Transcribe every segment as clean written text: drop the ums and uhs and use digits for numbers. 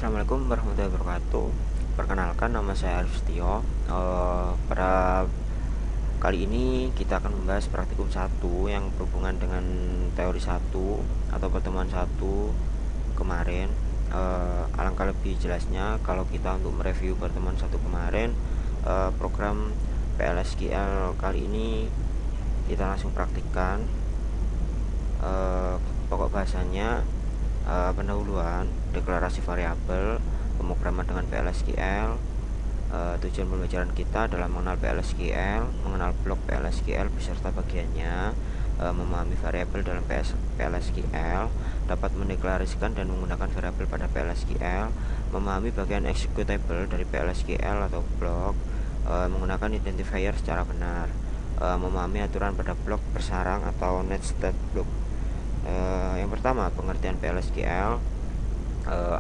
Assalamualaikum warahmatullahi wabarakatuh. Perkenalkan, nama saya Arif Setio. Pada kali ini kita akan membahas praktikum 1 yang berhubungan dengan teori 1 atau pertemuan 1 kemarin. Alangkah lebih jelasnya kalau kita untuk mereview pertemuan 1 kemarin, program PLSQL kali ini kita langsung praktikkan. Pokok bahasanya pendahuluan, deklarasi variabel, pemrograman dengan PLSQL. Tujuan pembelajaran kita adalah mengenal PLSQL, mengenal blok PLSQL beserta bagiannya, memahami variabel dalam PLSQL, dapat mendeklarasikan dan menggunakan variabel pada PLSQL, memahami bagian executable dari PLSQL atau blok, menggunakan identifier secara benar, memahami aturan pada blok bersarang atau nested block. Yang pertama, pengertian PLSQL.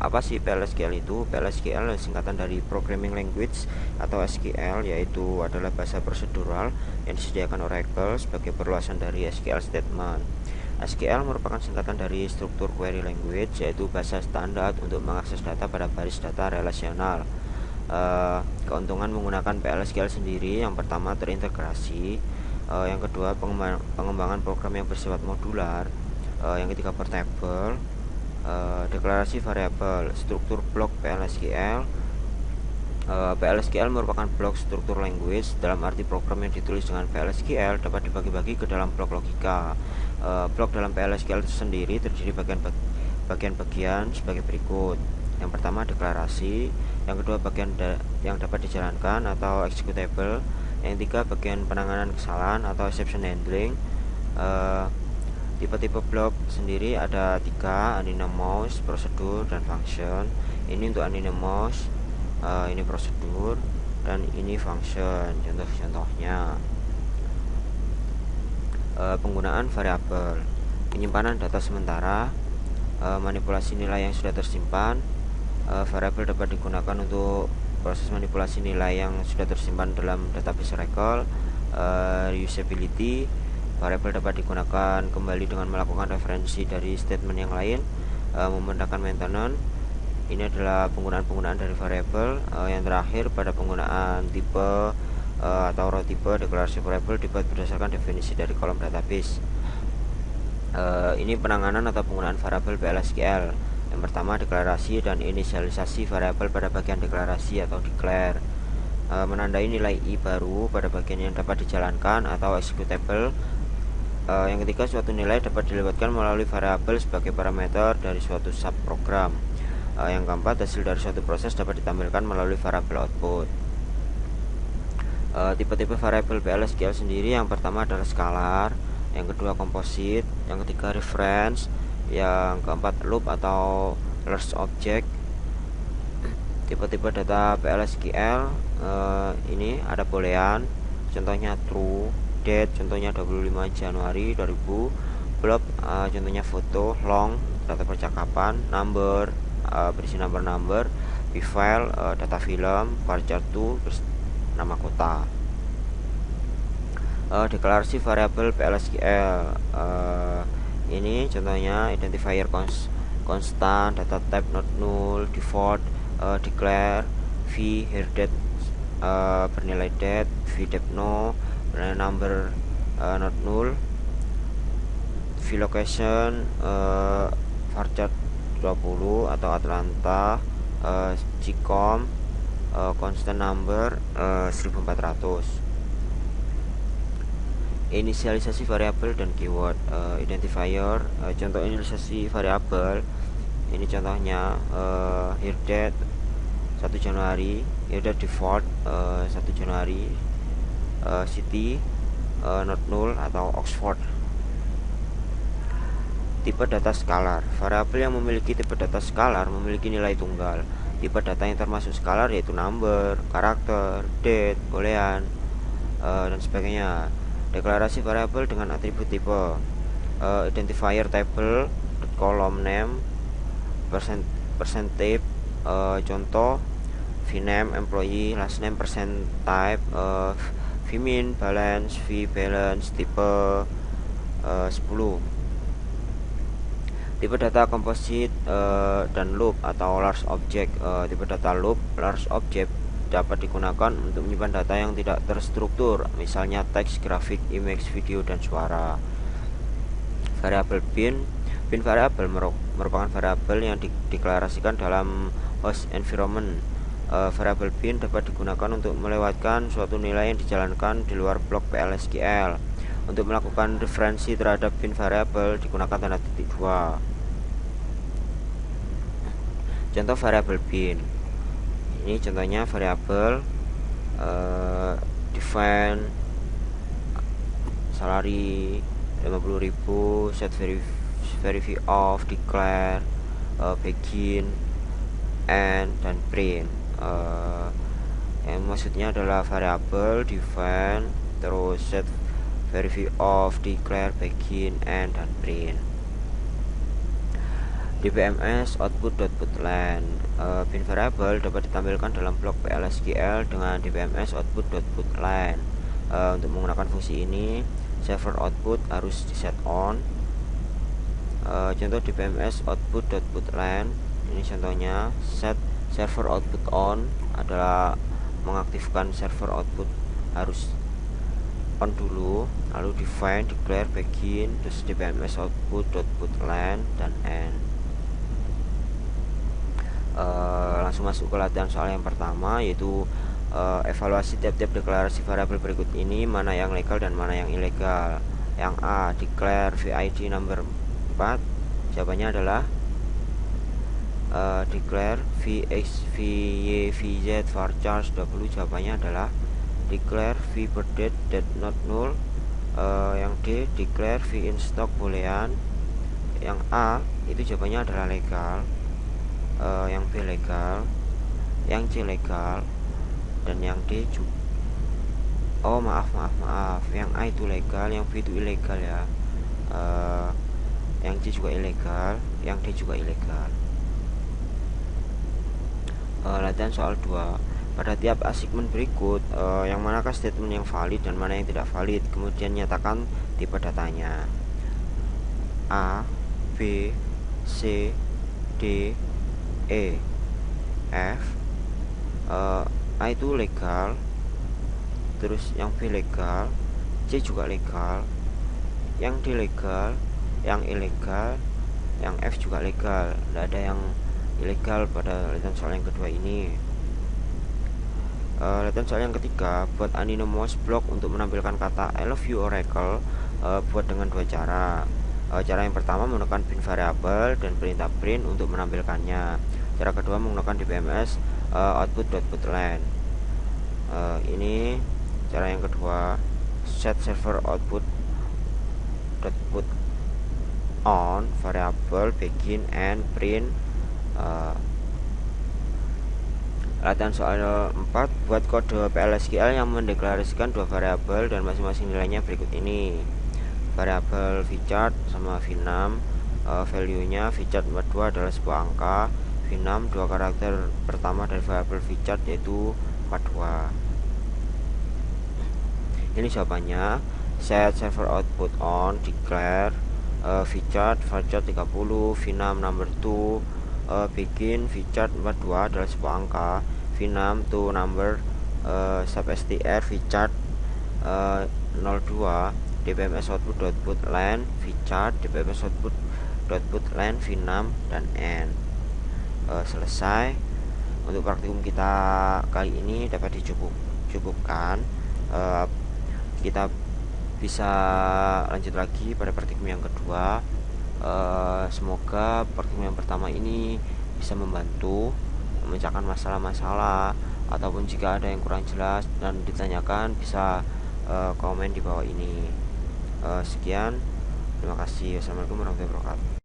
Apa sih PLSQL itu? PLSQL singkatan dari Programming Language atau SQL, yaitu adalah bahasa prosedural yang disediakan Oracle sebagai perluasan dari SQL statement. SQL merupakan singkatan dari struktur query language, yaitu bahasa standar untuk mengakses data pada baris data relasional. Keuntungan menggunakan PLSQL sendiri: yang pertama, terintegrasi; yang kedua, pengembangan program yang bersifat modular; yang ketiga, portable. Deklarasi variabel, struktur blok PLSQL. PLSQL merupakan blok struktur language, dalam arti program yang ditulis dengan PLSQL dapat dibagi-bagi ke dalam blok logika. Blok dalam PLSQL itu sendiri terdiri bagian-bagian sebagai berikut. Yang pertama, deklarasi; yang kedua, bagian yang dapat dijalankan atau executable; yang ketiga, bagian penanganan kesalahan atau exception handling. Tipe-tipe blok sendiri ada 3: anonymous, prosedur, dan function. Ini untuk anonymous, ini prosedur, dan ini function. Contoh-contohnya, penggunaan variabel, penyimpanan data sementara, manipulasi nilai yang sudah tersimpan. Variabel dapat digunakan untuk proses manipulasi nilai yang sudah tersimpan dalam database Oracle. Reusability, variabel dapat digunakan kembali dengan melakukan referensi dari statement yang lain. Memudahkan maintenance, ini adalah penggunaan dari variabel. Yang terakhir, pada penggunaan tipe atau row type, deklarasi variabel dibuat berdasarkan definisi dari kolom database. Ini penanganan atau penggunaan variabel PLSQL. Yang pertama, deklarasi dan inisialisasi variabel pada bagian deklarasi atau declare. Menandai nilai i baru pada bagian yang dapat dijalankan atau executable. Yang ketiga, suatu nilai dapat dilewatkan melalui variabel sebagai parameter dari suatu subprogram. Yang keempat, hasil dari suatu proses dapat ditampilkan melalui variabel output. Tipe-tipe variabel PLSQL sendiri: yang pertama adalah scalar, yang kedua composite, yang ketiga reference, yang keempat loop atau large object. Tipe-tipe data PLSQL ini ada boolean, contohnya true; date, contohnya 25 Januari 2000; blob, contohnya foto; long, data percakapan; number, berisi number; file, data film; varchar 2, nama kota. Deklarasi variabel PLSQL, ini contohnya identifier constant, data type not null, default, declare, v here date, bernilai date, v dep no, bernilai number, not null, v location, varchar 20 atau Atlanta, gcom, constant number, 1400. Inisialisasi variabel dan keyword, identifier, contoh inisialisasi variabel ini contohnya here date 1 Januari, here date default 1 Januari, city, not null atau Oxford. Tipe data skalar, variabel yang memiliki tipe data skalar memiliki nilai tunggal. Tipe data yang termasuk skalar yaitu number, karakter, date, boolean, dan sebagainya. Deklarasi variabel dengan atribut tipe, identifier table, column name, percentage, contoh vname, employee, last name, percent type, vmin, balance, v balance, tipe 10. Tipe data komposit dan loop atau large object. Tipe data loop large object dapat digunakan untuk menyimpan data yang tidak terstruktur, misalnya teks, grafik, image, video, dan suara. Variabel bin variabel merupakan variabel yang dideklarasikan dalam host environment. Variabel bin dapat digunakan untuk melewatkan suatu nilai yang dijalankan di luar blok PLSQL. Untuk melakukan referensi terhadap bin variabel digunakan tanda titik 2. Contoh variabel bin. Ini contohnya variabel define salary 50.000, set verify of, declare, begin, end, dan print. Yang maksudnya adalah variabel define, terus set verify of, declare, begin, end, dan print. DBMS output.putLine. Bin variable dapat ditampilkan dalam blok PLSQL dengan DBMS output.putLine. Untuk menggunakan fungsi ini, server output harus di set on. Contoh DBMS output.putLine. Ini contohnya, set server output on adalah mengaktifkan server output harus on dulu, lalu define, declare, begin, terus DBMS output.putLine dan end. Langsung masuk ke latihan soal yang pertama, yaitu evaluasi tiap-tiap deklarasi variabel berikut ini, mana yang legal dan mana yang ilegal. Yang A, declare VID number 4, jawabannya adalah declare VX, VY, VZ, varchar 20, jawabannya adalah declare V birthdate date not null. Yang D, declare V in stock boolean. Yang A itu jawabannya adalah legal. Yang B legal, yang C legal, dan yang D juga. Oh maaf, yang A itu legal, yang B itu ilegal ya. Yang C juga ilegal, yang D juga ilegal. Latihan soal 2. Pada tiap assignment berikut, yang manakah statement yang valid dan mana yang tidak valid, kemudian nyatakan tipe datanya. A, B, C, D, E, F. A itu legal, terus yang B legal, C juga legal, yang D legal, yang ilegal, yang F juga legal. Tidak ada yang ilegal pada latihan soal yang kedua ini. Latihan soal yang ketiga, buat anonymous block untuk menampilkan kata I love you Oracle. Buat dengan dua cara. Cara yang pertama menggunakan bin variable dan perintah print untuk menampilkannya. Cara kedua menggunakan DBMS output.putLine. Ini cara yang kedua, set server output.put on variable begin and print. Latihan soal 4, buat kode PLSQL yang mendeklarasikan dua variabel dan masing-masing nilainya berikut ini. Variabel vchart sama v6, value-nya vchart 42 adalah sebuah angka, v6 dua karakter pertama dari variabel vchart yaitu 42. Ini jawabannya, set server output on, declare, vchart varchar 30, v6 number 2, begin vchart 42 adalah sebuah angka, v6 to number, substr vchart 02, dbms output.putLine vchart, dbms output.putLine v6 dan n. Selesai. Untuk praktikum kita kali ini dapat dicukupkan. Kita bisa lanjut lagi pada praktikum yang kedua. Semoga praktikum yang pertama ini bisa membantu memecahkan masalah-masalah, ataupun jika ada yang kurang jelas dan ditanyakan bisa komen di bawah ini. Sekian, terima kasih. Wassalamualaikum warahmatullahi wabarakatuh.